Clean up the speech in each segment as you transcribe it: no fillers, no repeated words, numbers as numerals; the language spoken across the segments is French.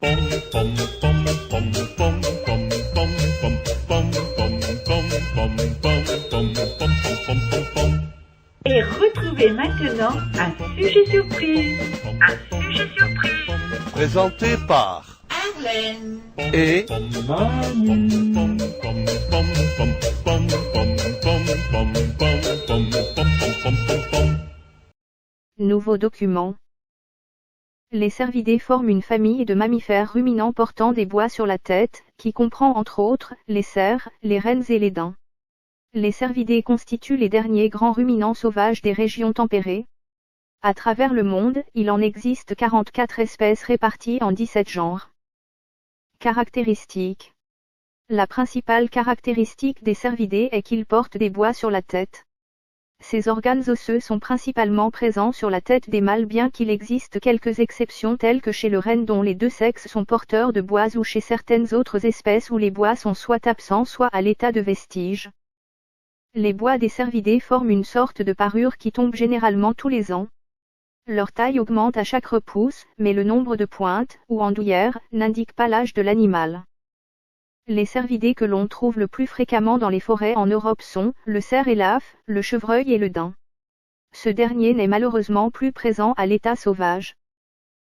Et retrouvez maintenant un sujet surprise. Un sujet surprise. Présenté par Arlène et Nouveau document. Les cervidés forment une famille de mammifères ruminants portant des bois sur la tête, qui comprend entre autres, les cerfs, les rennes et les daims. Les cervidés constituent les derniers grands ruminants sauvages des régions tempérées. À travers le monde, il en existe 44 espèces réparties en 17 genres. Caractéristiques. La principale caractéristique des cervidés est qu'ils portent des bois sur la tête. Ces organes osseux sont principalement présents sur la tête des mâles, bien qu'il existe quelques exceptions telles que chez le renne dont les deux sexes sont porteurs de bois, ou chez certaines autres espèces où les bois sont soit absents soit à l'état de vestige. Les bois des cervidés forment une sorte de parure qui tombe généralement tous les ans. Leur taille augmente à chaque repousse, mais le nombre de pointes, ou andouillères, n'indique pas l'âge de l'animal. Les cervidés que l'on trouve le plus fréquemment dans les forêts en Europe sont le cerf et l'âf, le chevreuil et le daim. Ce dernier n'est malheureusement plus présent à l'état sauvage.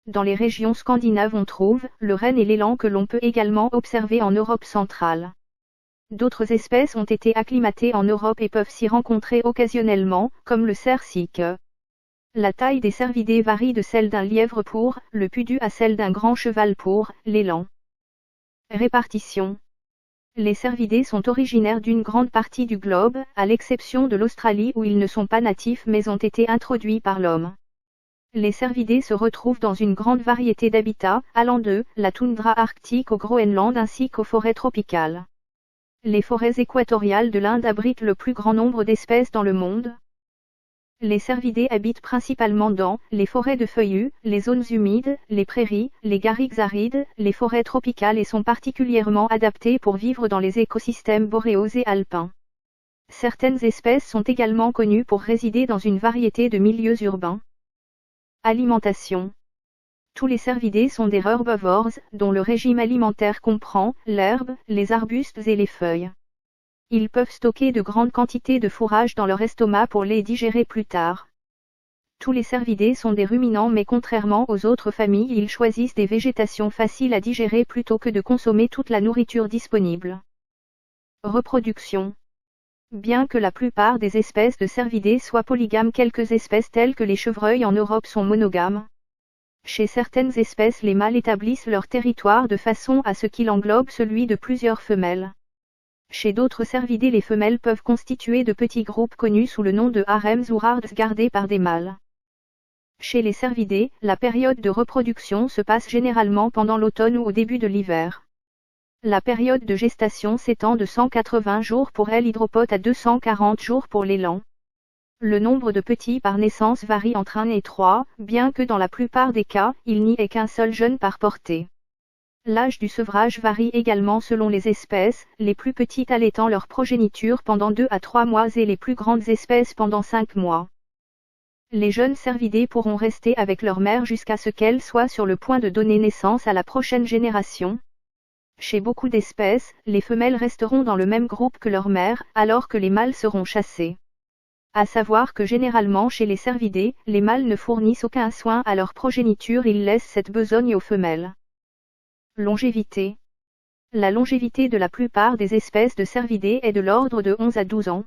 Dans les régions scandinaves on trouve le renne et l'élan que l'on peut également observer en Europe centrale. D'autres espèces ont été acclimatées en Europe et peuvent s'y rencontrer occasionnellement, comme le cerf sikh. La taille des cervidés varie de celle d'un lièvre pour le pudu à celle d'un grand cheval pour l'élan. Répartition. Les cervidés sont originaires d'une grande partie du globe, à l'exception de l'Australie où ils ne sont pas natifs mais ont été introduits par l'homme. Les cervidés se retrouvent dans une grande variété d'habitats, allant de la toundra arctique au Groenland ainsi qu'aux forêts tropicales. Les forêts équatoriales de l'Inde abritent le plus grand nombre d'espèces dans le monde. Les cervidés habitent principalement dans les forêts de feuillus, les zones humides, les prairies, les garrigues arides, les forêts tropicales et sont particulièrement adaptés pour vivre dans les écosystèmes boréaux et alpins. Certaines espèces sont également connues pour résider dans une variété de milieux urbains. Alimentation. Tous les cervidés sont des herbivores, dont le régime alimentaire comprend l'herbe, les arbustes et les feuilles. Ils peuvent stocker de grandes quantités de fourrage dans leur estomac pour les digérer plus tard. Tous les cervidés sont des ruminants mais contrairement aux autres familles ils choisissent des végétations faciles à digérer plutôt que de consommer toute la nourriture disponible. Reproduction. Bien que la plupart des espèces de cervidés soient polygames, quelques espèces telles que les chevreuils en Europe sont monogames. Chez certaines espèces les mâles établissent leur territoire de façon à ce qu'il englobe celui de plusieurs femelles. Chez d'autres cervidés les femelles peuvent constituer de petits groupes connus sous le nom de harems ou hards gardés par des mâles. Chez les cervidés, la période de reproduction se passe généralement pendant l'automne ou au début de l'hiver. La période de gestation s'étend de 180 jours pour l'hydropote à 240 jours pour l'élan. Le nombre de petits par naissance varie entre 1 et 3, bien que dans la plupart des cas, il n'y ait qu'un seul jeune par portée. L'âge du sevrage varie également selon les espèces, les plus petites allaitant leur progéniture pendant 2 à 3 mois et les plus grandes espèces pendant 5 mois. Les jeunes cervidés pourront rester avec leur mère jusqu'à ce qu'elle soit sur le point de donner naissance à la prochaine génération. Chez beaucoup d'espèces, les femelles resteront dans le même groupe que leur mère, alors que les mâles seront chassés. À savoir que généralement chez les cervidés, les mâles ne fournissent aucun soin à leur progéniture, ils laissent cette besogne aux femelles. Longévité. La longévité de la plupart des espèces de cervidés est de l'ordre de 11 à 12 ans.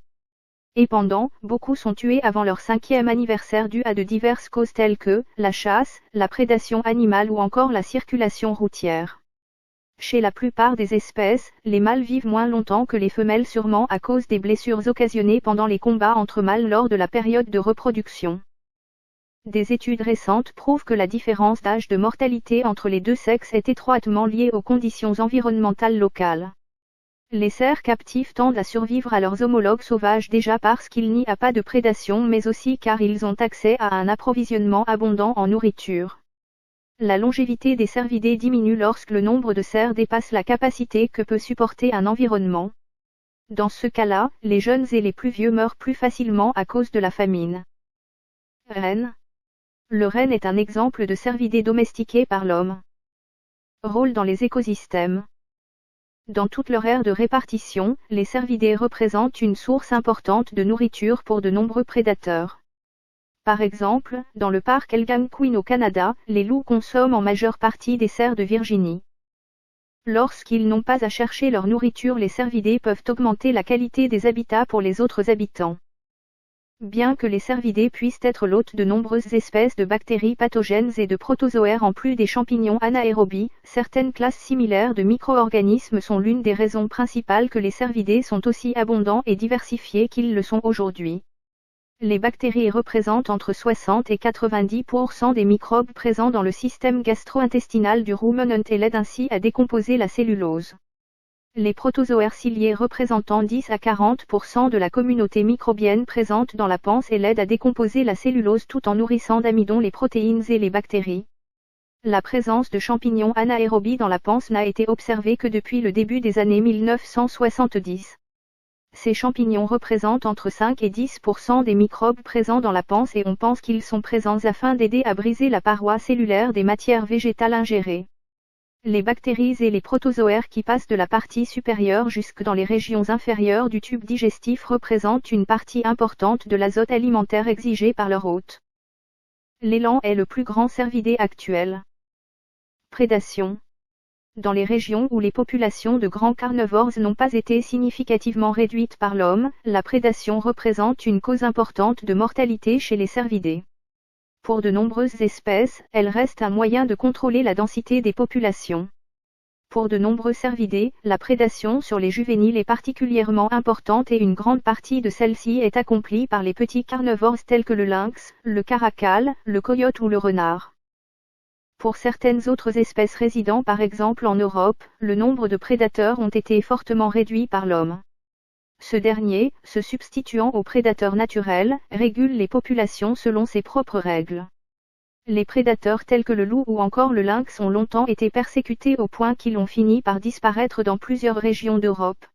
Et pendant, beaucoup sont tués avant leur 5e anniversaire dû à de diverses causes telles que la chasse, la prédation animale ou encore la circulation routière. Chez la plupart des espèces, les mâles vivent moins longtemps que les femelles sûrement à cause des blessures occasionnées pendant les combats entre mâles lors de la période de reproduction. Des études récentes prouvent que la différence d'âge de mortalité entre les deux sexes est étroitement liée aux conditions environnementales locales. Les cerfs captifs tendent à survivre à leurs homologues sauvages déjà parce qu'il n'y a pas de prédation mais aussi car ils ont accès à un approvisionnement abondant en nourriture. La longévité des cervidés diminue lorsque le nombre de cerfs dépasse la capacité que peut supporter un environnement. Dans ce cas-là, les jeunes et les plus vieux meurent plus facilement à cause de la famine. Renne. Le renne est un exemple de cervidé domestiqué par l'homme. Rôle dans les écosystèmes. Dans toute leur aire de répartition, les cervidés représentent une source importante de nourriture pour de nombreux prédateurs. Par exemple, dans le parc Algonquin au Canada, les loups consomment en majeure partie des cerfs de Virginie. Lorsqu'ils n'ont pas à chercher leur nourriture, les cervidés peuvent augmenter la qualité des habitats pour les autres habitants. Bien que les cervidés puissent être l'hôte de nombreuses espèces de bactéries pathogènes et de protozoaires en plus des champignons anaérobies, certaines classes similaires de micro-organismes sont l'une des raisons principales que les cervidés sont aussi abondants et diversifiés qu'ils le sont aujourd'hui. Les bactéries représentent entre 60 et 90% des microbes présents dans le système gastro-intestinal du ruminant et l'aident ainsi à décomposer la cellulose. Les protozoaires ciliés représentant 10 à 40% de la communauté microbienne présente dans la panse et l'aident à décomposer la cellulose tout en nourrissant d'amidon les protéines et les bactéries. La présence de champignons anaérobies dans la panse n'a été observée que depuis le début des années 1970. Ces champignons représentent entre 5 et 10% des microbes présents dans la panse et on pense qu'ils sont présents afin d'aider à briser la paroi cellulaire des matières végétales ingérées. Les bactéries et les protozoaires qui passent de la partie supérieure jusque dans les régions inférieures du tube digestif représentent une partie importante de l'azote alimentaire exigé par leur hôte. L'élan est le plus grand cervidé actuel. Prédation. Dans les régions où les populations de grands carnivores n'ont pas été significativement réduites par l'homme, la prédation représente une cause importante de mortalité chez les cervidés. Pour de nombreuses espèces, elle reste un moyen de contrôler la densité des populations. Pour de nombreux cervidés, la prédation sur les juvéniles est particulièrement importante et une grande partie de celle-ci est accomplie par les petits carnivores tels que le lynx, le caracal, le coyote ou le renard. Pour certaines autres espèces résidant par exemple en Europe, le nombre de prédateurs ont été fortement réduits par l'homme. Ce dernier, se substituant aux prédateurs naturels, régule les populations selon ses propres règles. Les prédateurs tels que le loup ou encore le lynx ont longtemps été persécutés au point qu'ils ont fini par disparaître dans plusieurs régions d'Europe.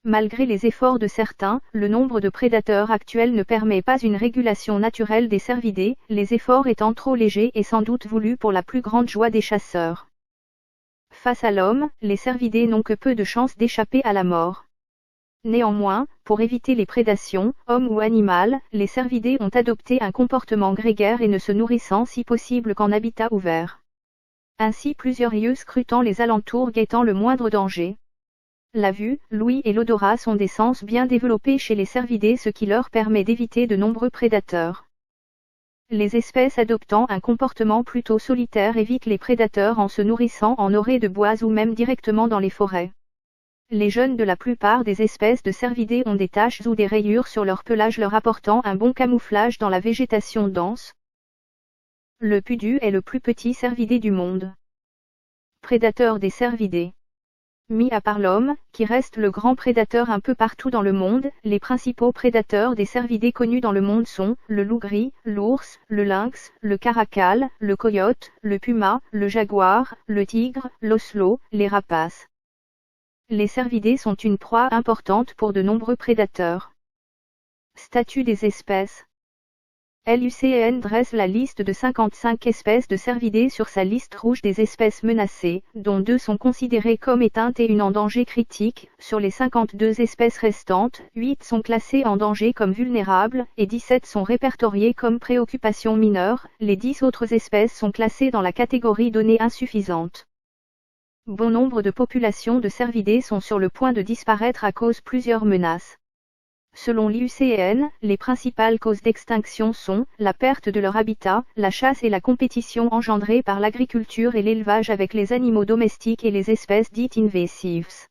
Malgré les efforts de certains, le nombre de prédateurs actuels ne permet pas une régulation naturelle des cervidés, les efforts étant trop légers et sans doute voulus pour la plus grande joie des chasseurs. Face à l'homme, les cervidés n'ont que peu de chances d'échapper à la mort. Néanmoins, pour éviter les prédations, hommes ou animales, les cervidés ont adopté un comportement grégaire et ne se nourrissant si possible qu'en habitat ouvert. Ainsi plusieurs lieux scrutant les alentours guettant le moindre danger. La vue, l'ouïe et l'odorat sont des sens bien développés chez les cervidés, ce qui leur permet d'éviter de nombreux prédateurs. Les espèces adoptant un comportement plutôt solitaire évitent les prédateurs en se nourrissant en orée de bois ou même directement dans les forêts. Les jeunes de la plupart des espèces de cervidés ont des taches ou des rayures sur leur pelage leur apportant un bon camouflage dans la végétation dense. Le pudu est le plus petit cervidé du monde. Prédateur des cervidés. Mis à part l'homme, qui reste le grand prédateur un peu partout dans le monde, les principaux prédateurs des cervidés connus dans le monde sont le loup gris, l'ours, le lynx, le caracal, le coyote, le puma, le jaguar, le tigre, l'ocelot, les rapaces. Les cervidés sont une proie importante pour de nombreux prédateurs. Statut des espèces. L'IUCN dresse la liste de 55 espèces de cervidés sur sa liste rouge des espèces menacées, dont 2 sont considérées comme éteintes et une en danger critique. Sur les 52 espèces restantes, 8 sont classées en danger comme vulnérables, et 17 sont répertoriées comme préoccupation mineure. Les 10 autres espèces sont classées dans la catégorie données insuffisantes. Bon nombre de populations de cervidés sont sur le point de disparaître à cause de plusieurs menaces. Selon l'IUCN, les principales causes d'extinction sont la perte de leur habitat, la chasse et la compétition engendrée par l'agriculture et l'élevage avec les animaux domestiques et les espèces dites invasives.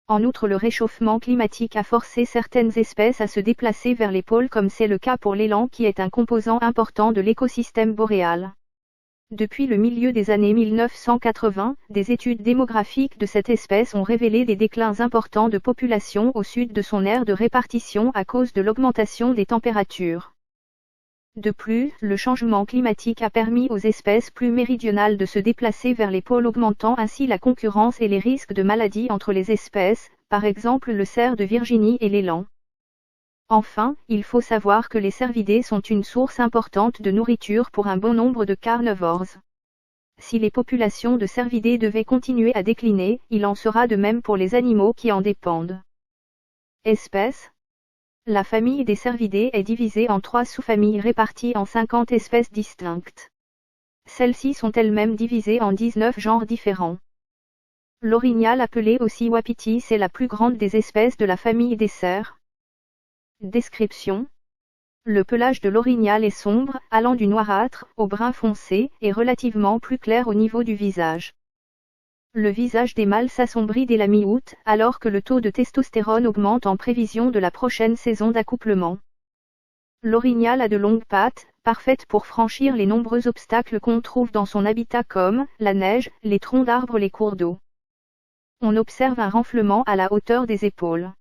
En outre, le réchauffement climatique a forcé certaines espèces à se déplacer vers les pôles comme c'est le cas pour l'élan qui est un composant important de l'écosystème boréal. Depuis le milieu des années 1980, des études démographiques de cette espèce ont révélé des déclins importants de population au sud de son aire de répartition à cause de l'augmentation des températures. De plus, le changement climatique a permis aux espèces plus méridionales de se déplacer vers les pôles, augmentant ainsi la concurrence et les risques de maladies entre les espèces, par exemple le cerf de Virginie et l'élan. Enfin, il faut savoir que les cervidés sont une source importante de nourriture pour un bon nombre de carnivores. Si les populations de cervidés devaient continuer à décliner, il en sera de même pour les animaux qui en dépendent. Espèces. La famille des cervidés est divisée en 3 sous-familles réparties en 50 espèces distinctes. Celles-ci sont elles-mêmes divisées en 19 genres différents. L'orignal appelé aussi Wapiti est la plus grande des espèces de la famille des cerfs. Description. Le pelage de l'orignal est sombre, allant du noirâtre au brun foncé, et relativement plus clair au niveau du visage. Le visage des mâles s'assombrit dès la mi-août, alors que le taux de testostérone augmente en prévision de la prochaine saison d'accouplement. L'orignal a de longues pattes, parfaites pour franchir les nombreux obstacles qu'on trouve dans son habitat comme la neige, les troncs d'arbres, les cours d'eau. On observe un renflement à la hauteur des épaules.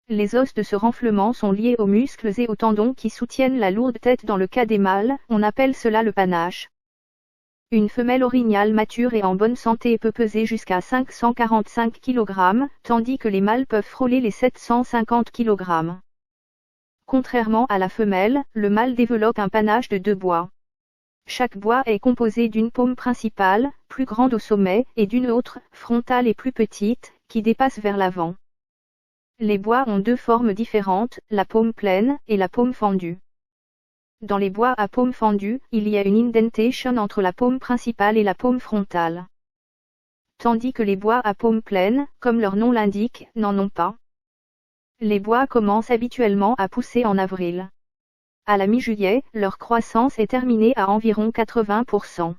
Les os de ce renflement sont liés aux muscles et aux tendons qui soutiennent la lourde tête. Dans le cas des mâles, on appelle cela le panache. Une femelle orignale mature et en bonne santé peut peser jusqu'à 545 kg, tandis que les mâles peuvent frôler les 750 kg. Contrairement à la femelle, le mâle développe un panache de 2 bois. Chaque bois est composé d'une paume principale, plus grande au sommet, et d'une autre, frontale et plus petite, qui dépasse vers l'avant. Les bois ont 2 formes différentes, la paume pleine et la paume fendue. Dans les bois à paume fendue, il y a une indentation entre la paume principale et la paume frontale. Tandis que les bois à paume pleine, comme leur nom l'indique, n'en ont pas. Les bois commencent habituellement à pousser en avril. À la mi-juillet, leur croissance est terminée à environ 80%.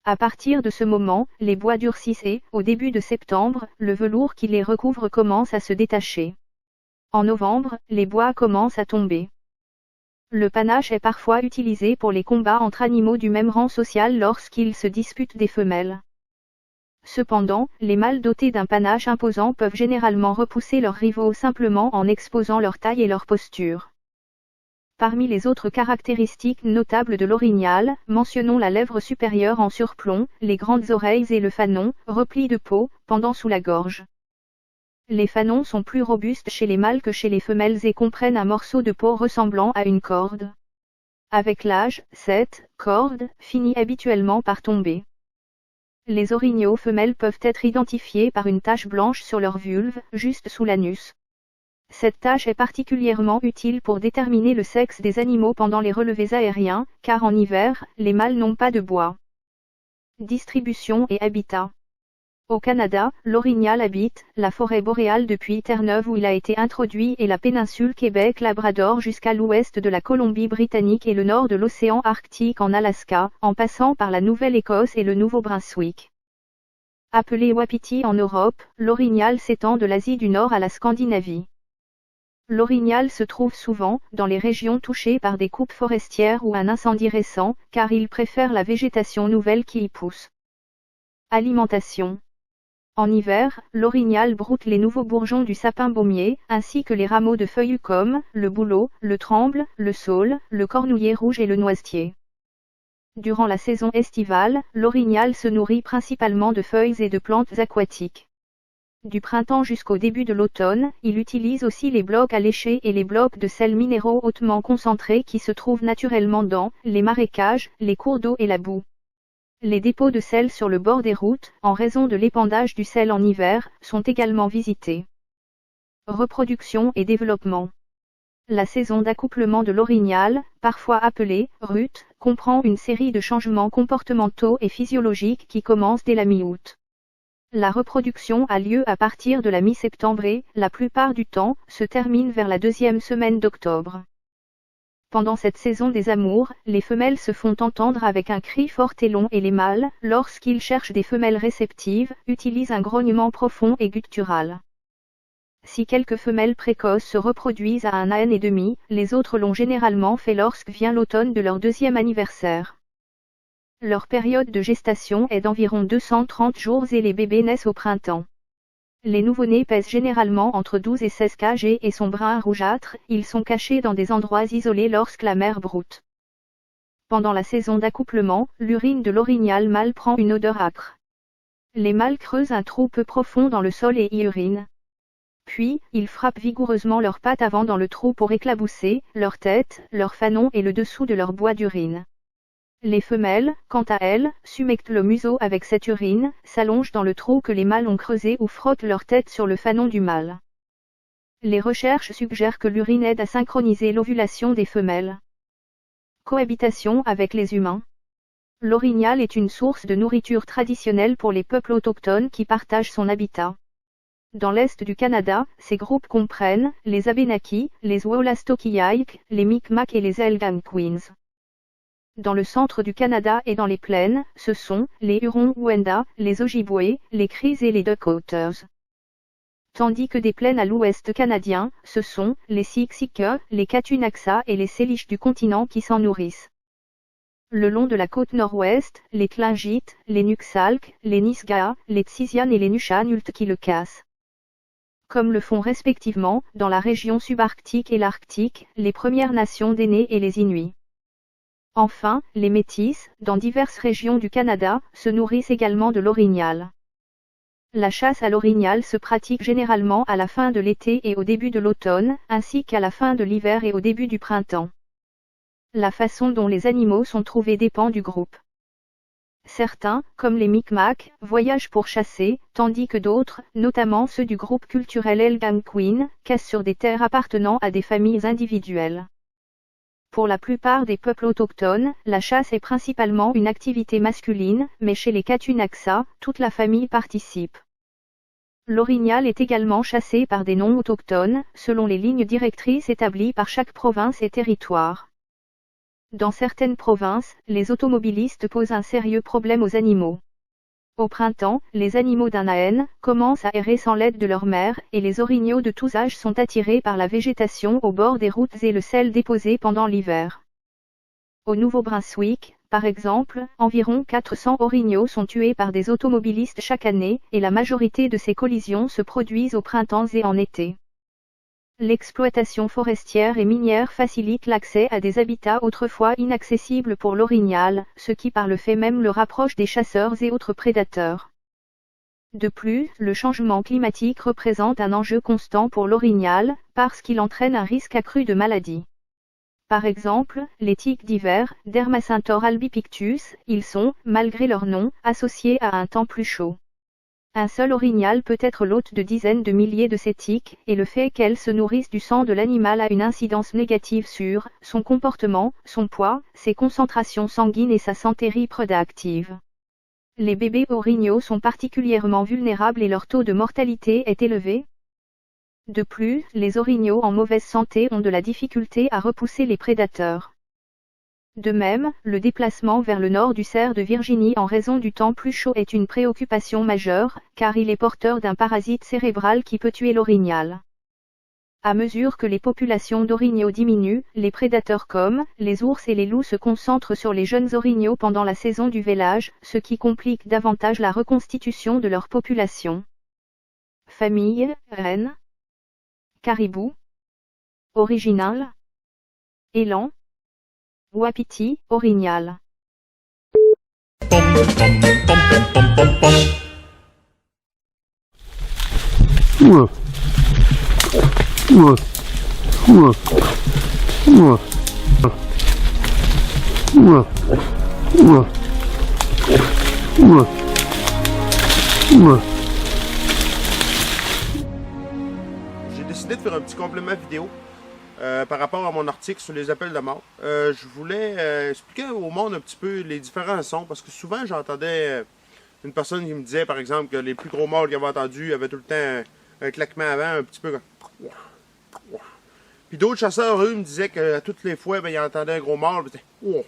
À partir de ce moment, les bois durcissent et, au début de septembre, le velours qui les recouvre commence à se détacher. En novembre, les bois commencent à tomber. Le panache est parfois utilisé pour les combats entre animaux du même rang social lorsqu'ils se disputent des femelles. Cependant, les mâles dotés d'un panache imposant peuvent généralement repousser leurs rivaux simplement en exposant leur taille et leur posture. Parmi les autres caractéristiques notables de l'orignal, mentionnons la lèvre supérieure en surplomb, les grandes oreilles et le fanon, repli de peau, pendant sous la gorge. Les fanons sont plus robustes chez les mâles que chez les femelles et comprennent un morceau de peau ressemblant à une corde. Avec l'âge, cette corde finit habituellement par tomber. Les orignaux femelles peuvent être identifiés par une tache blanche sur leur vulve, juste sous l'anus. Cette tache est particulièrement utile pour déterminer le sexe des animaux pendant les relevés aériens, car en hiver, les mâles n'ont pas de bois. Distribution et habitat. Au Canada, l'orignal habite la forêt boréale depuis Terre-Neuve où il a été introduit et la péninsule Québec-Labrador jusqu'à l'ouest de la Colombie-Britannique et le nord de l'océan Arctique en Alaska, en passant par la Nouvelle-Écosse et le Nouveau-Brunswick. Appelé wapiti en Europe, l'orignal s'étend de l'Asie du Nord à la Scandinavie. L'orignal se trouve souvent dans les régions touchées par des coupes forestières ou un incendie récent, car il préfère la végétation nouvelle qui y pousse. Alimentation. En hiver, l'orignal broute les nouveaux bourgeons du sapin baumier, ainsi que les rameaux de feuillus comme le bouleau, le tremble, le saule, le cornouiller rouge et le noisetier. Durant la saison estivale, l'orignal se nourrit principalement de feuilles et de plantes aquatiques. Du printemps jusqu'au début de l'automne, il utilise aussi les blocs à lécher et les blocs de sels minéraux hautement concentrés qui se trouvent naturellement dans les marécages, les cours d'eau et la boue. Les dépôts de sel sur le bord des routes, en raison de l'épandage du sel en hiver, sont également visités. Reproduction et développement. La saison d'accouplement de l'orignal, parfois appelée rut, comprend une série de changements comportementaux et physiologiques qui commencent dès la mi-août. La reproduction a lieu à partir de la mi-septembre et, la plupart du temps, se termine vers la 2e semaine d'octobre. Pendant cette saison des amours, les femelles se font entendre avec un cri fort et long et les mâles, lorsqu'ils cherchent des femelles réceptives, utilisent un grognement profond et guttural. Si quelques femelles précoces se reproduisent à 1 an et demi, les autres l'ont généralement fait lorsque vient l'automne de leur 2e anniversaire. Leur période de gestation est d'environ 230 jours et les bébés naissent au printemps. Les nouveau-nés pèsent généralement entre 12 et 16 kg et sont bruns rougeâtres, ils sont cachés dans des endroits isolés lorsque la mère broute. Pendant la saison d'accouplement, l'urine de l'orignal mâle prend une odeur âcre. Les mâles creusent un trou peu profond dans le sol et y urinent. Puis, ils frappent vigoureusement leurs pattes avant dans le trou pour éclabousser leur tête, leur fanon et le dessous de leur bois d'urine. Les femelles, quant à elles, sumectent le museau avec cette urine, s'allongent dans le trou que les mâles ont creusé ou frottent leur tête sur le fanon du mâle. Les recherches suggèrent que l'urine aide à synchroniser l'ovulation des femelles. Cohabitation avec les humains. L'orignal est une source de nourriture traditionnelle pour les peuples autochtones qui partagent son habitat. Dans l'est du Canada, ces groupes comprennent les Abénakis, les Wolastoqiyik, les Micmacs et les Algonquins. Dans le centre du Canada et dans les plaines, ce sont les Hurons-Wendat, les Ojibwés, les Cris et les Dakoters. Tandis que des plaines à l'ouest canadien, ce sont les Siksika, les Katunaxa et les Salish du continent qui s'en nourrissent. Le long de la côte nord-ouest, les Tlingits, les Nuksalk, les Nisga'a, les Tsizian et les Nushanult qui le cassent. Comme le font respectivement, dans la région subarctique et l'arctique, les Premières Nations d'Aînés et les Inuits. Enfin, les Métis, dans diverses régions du Canada, se nourrissent également de l'orignal. La chasse à l'orignal se pratique généralement à la fin de l'été et au début de l'automne, ainsi qu'à la fin de l'hiver et au début du printemps. La façon dont les animaux sont trouvés dépend du groupe. Certains, comme les Micmacs, voyagent pour chasser, tandis que d'autres, notamment ceux du groupe culturel Algonquin, cassent sur des terres appartenant à des familles individuelles. Pour la plupart des peuples autochtones, la chasse est principalement une activité masculine, mais chez les Katunaxa, toute la famille participe. L'orignal est également chassé par des non-autochtones, selon les lignes directrices établies par chaque province et territoire. Dans certaines provinces, les automobilistes posent un sérieux problème aux animaux. Au printemps, les animaux d'un AN commencent à errer sans l'aide de leur mère, et les orignaux de tous âges sont attirés par la végétation au bord des routes et le sel déposé pendant l'hiver. Au Nouveau-Brunswick, par exemple, environ 400 orignaux sont tués par des automobilistes chaque année, et la majorité de ces collisions se produisent au printemps et en été. L'exploitation forestière et minière facilite l'accès à des habitats autrefois inaccessibles pour l'orignal, ce qui par le fait même le rapproche des chasseurs et autres prédateurs. De plus, le changement climatique représente un enjeu constant pour l'orignal, parce qu'il entraîne un risque accru de maladies. Par exemple, les tiques d'hiver, Dermacentor albipictus, ils sont, malgré leur nom, associés à un temps plus chaud. Un seul orignal peut être l'hôte de dizaines de milliers de ces tiques, et le fait qu'elles se nourrissent du sang de l'animal a une incidence négative sur son comportement, son poids, ses concentrations sanguines et sa santé reproductive. Les bébés orignaux sont particulièrement vulnérables et leur taux de mortalité est élevé. De plus, les orignaux en mauvaise santé ont de la difficulté à repousser les prédateurs. De même, le déplacement vers le nord du cerf de Virginie en raison du temps plus chaud est une préoccupation majeure, car il est porteur d'un parasite cérébral qui peut tuer l'orignal. À mesure que les populations d'orignaux diminuent, les prédateurs comme les ours et les loups se concentrent sur les jeunes orignaux pendant la saison du vélage, ce qui complique davantage la reconstitution de leur population. Famille, renne, caribou, original, élan, wapiti, orignal. J'ai décidé de faire un petit complément vidéo par rapport à mon article sur les appels de mort. Je voulais expliquer au monde un petit peu les différents sons, parce que souvent j'entendais une personne qui me disait par exemple que les plus gros mâles qu'il avait entendus avaient tout le temps un claquement avant, un petit peu comme... Puis d'autres chasseurs, eux, me disaient que toutes les fois, ben, ils entendaient un gros mâle, ou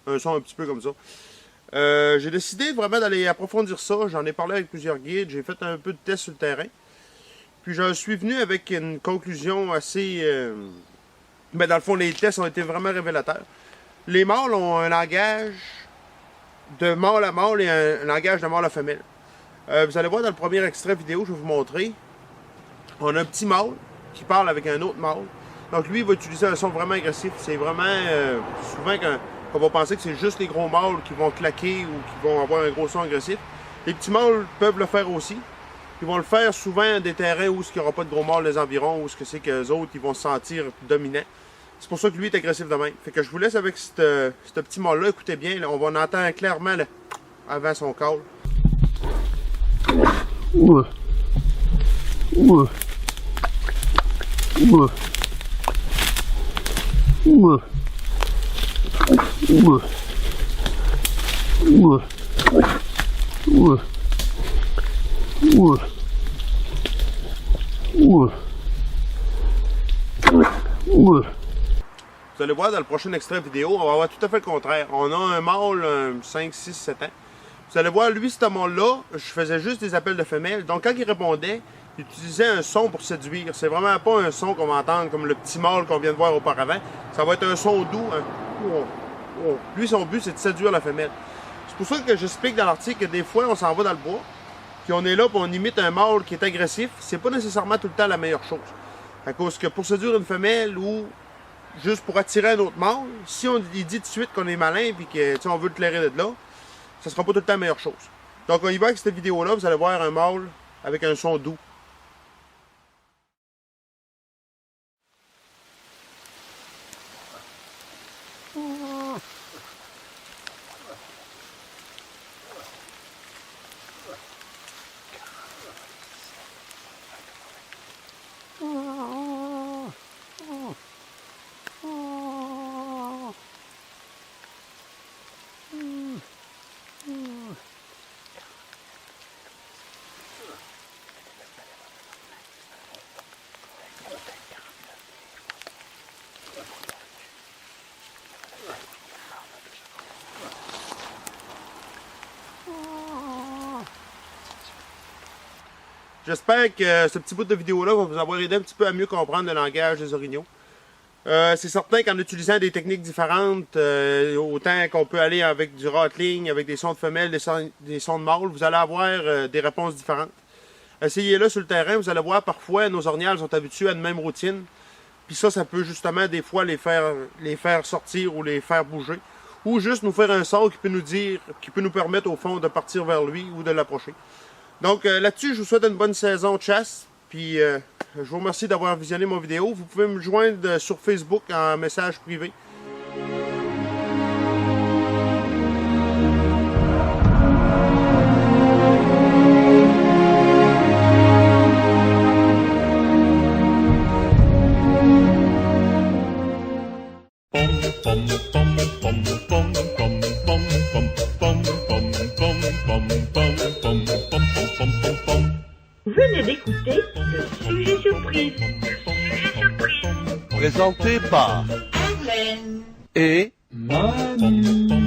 un son un petit peu comme ça. J'ai décidé vraiment d'aller approfondir ça. J'en ai parlé avec plusieurs guides, j'ai fait un peu de tests sur le terrain. Puis je suis venu avec une conclusion assez... Ben, dans le fond, les tests ont été vraiment révélateurs. Les mâles ont un langage de mâle à mâle et un langage de mâle à femelle. Vous allez voir dans le premier extrait vidéo, je vais vous montrer. On a un petit mâle qui parle avec un autre mâle. Donc lui, il va utiliser un son vraiment agressif. C'est vraiment souvent qu'on va penser que c'est juste les gros mâles qui vont claquer ou qui vont avoir un gros son agressif. Les petits mâles peuvent le faire aussi. Ils vont le faire souvent des terrains où il n'y aura pas de gros mâles des environs, où ce que c'est qu'eux autres, ils vont se sentir dominants. C'est pour ça que lui est agressif de même. Fait que je vous laisse avec ce petit mâle-là. Écoutez bien, là, on va en entendre clairement là, avant son call. Ouh. Ouh. Ouh. Ouh. Ouh. Ouh. Ouh. Ouh. Ouh. Ouh. Vous allez voir dans le prochain extrait vidéo, on va voir tout à fait le contraire. On a un mâle 5, 6, 7 ans. Vous allez voir, lui, ce mâle-là, je faisais juste des appels de femelles. Donc, quand il répondait, il utilisait un son pour séduire. C'est vraiment pas un son qu'on va entendre comme le petit mâle qu'on vient de voir auparavant. Ça va être un son doux. Lui, son but, c'est de séduire la femelle. C'est pour ça que j'explique dans l'article que des fois, on s'en va dans le bois, puis on est là, puis on imite un mâle qui est agressif. C'est pas nécessairement tout le temps la meilleure chose. À cause que pour séduire une femelle ou juste pour attirer un autre mâle, si on dit tout de suite qu'on est malin et qu'on veut le clairer de là, ça sera pas tout le temps la meilleure chose. Donc on y va avec cette vidéo-là, vous allez voir un mâle avec un son doux. J'espère que ce petit bout de vidéo-là va vous avoir aidé un petit peu à mieux comprendre le langage des orignaux. C'est certain qu'en utilisant des techniques différentes, autant qu'on peut aller avec du rattling, avec des sons de femelles, des sons de mâles, vous allez avoir des réponses différentes. Essayez-le sur le terrain, vous allez voir parfois nos orignales sont habitués à une même routine. Puis ça peut justement des fois les faire sortir ou les faire bouger. Ou juste nous faire un son qui peut nous permettre au fond de partir vers lui ou de l'approcher. Donc là-dessus, je vous souhaite une bonne saison de chasse. Puis je vous remercie d'avoir visionné mon vidéo. Vous pouvez me joindre sur Facebook en message privé. Venez d'écouter le sujet surprise. Présenté par Arlène. et Manu.